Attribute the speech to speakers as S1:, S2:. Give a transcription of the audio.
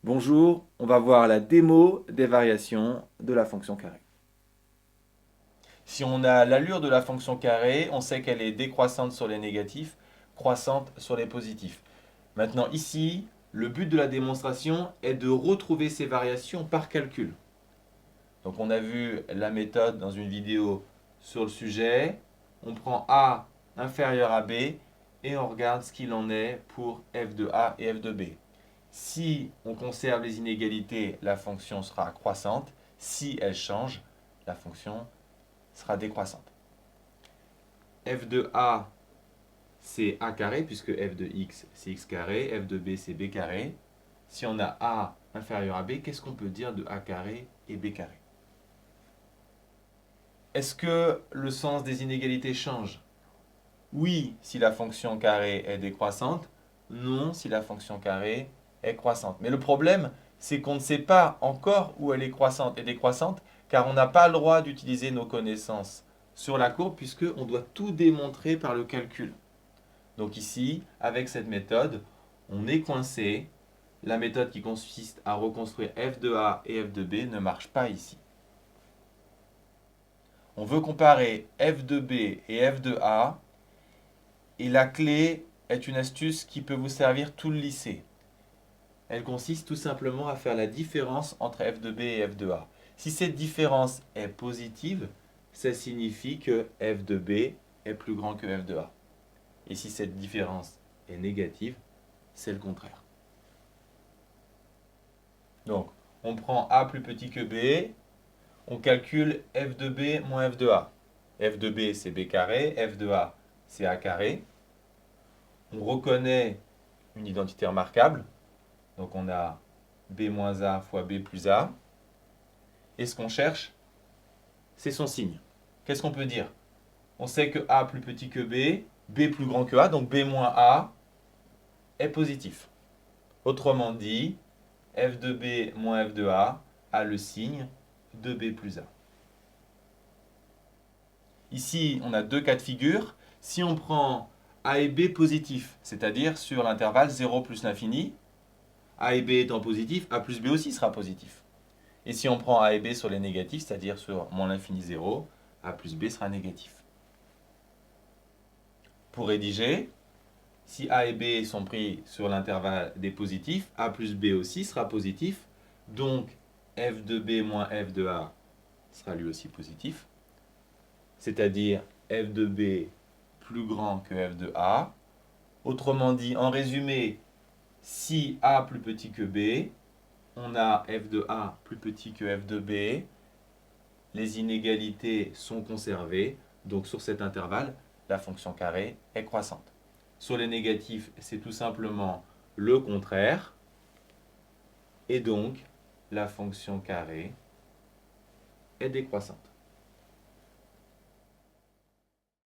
S1: Bonjour, on va voir la démo des variations de la fonction carré. Si on a l'allure de la fonction carré, on sait qu'elle est décroissante sur les négatifs, croissante sur les positifs. Maintenant ici, le but de la démonstration est de retrouver ces variations par calcul. Donc on a vu la méthode dans une vidéo sur le sujet. On prend A inférieur à B et on regarde ce qu'il en est pour f de A et f de B. Si on conserve les inégalités, la fonction sera croissante. Si elle change, la fonction sera décroissante. F de A, c'est A carré, puisque f de x, c'est x carré. F de B, c'est B carré. Si on a A inférieur à B, qu'est-ce qu'on peut dire de A carré et B carré? Est-ce que le sens des inégalités change? Oui, si la fonction carré est décroissante. Non, si la fonction carré est croissante. Mais le problème, c'est qu'on ne sait pas encore où elle est croissante et décroissante, car on n'a pas le droit d'utiliser nos connaissances sur la courbe, puisqu'on doit tout démontrer par le calcul. Donc ici, avec cette méthode, on est coincé. La méthode qui consiste à reconstruire f de A et f de B ne marche pas ici. On veut comparer f de B et f de A. Et la clé est une astuce qui peut vous servir tout le lycée. Elle consiste tout simplement à faire la différence entre f de B et f de A. Si cette différence est positive, ça signifie que f de B est plus grand que f de A. Et si cette différence est négative, c'est le contraire. Donc, on prend A plus petit que B, on calcule f de B moins f de A. F de B, c'est B carré, f de A, c'est A carré. On reconnaît une identité remarquable. Donc on a B moins A fois B plus A. Et ce qu'on cherche, c'est son signe. Qu'est-ce qu'on peut dire? On sait que A plus petit que B, B plus grand que A, donc B moins A est positif. Autrement dit, f de B moins f de A le signe de B plus A. Ici, on a deux cas de figure. Si on prend A et B positifs, c'est-à-dire sur l'intervalle 0 plus l'infini, A et B étant positifs, A plus B aussi sera positif. Et si on prend A et B sur les négatifs, c'est-à-dire sur moins l'infini 0, A plus B sera négatif. Pour rédiger, si A et B sont pris sur l'intervalle des positifs, A plus B aussi sera positif. Donc f de B moins f de A sera lui aussi positif. C'est-à-dire f de B plus grand que f de A. Autrement dit, en résumé, si A plus petit que B, on a f de A plus petit que f de B. Les inégalités sont conservées. Donc sur cet intervalle, la fonction carré est croissante. Sur les négatifs, c'est tout simplement le contraire. Et donc, la fonction carré est décroissante.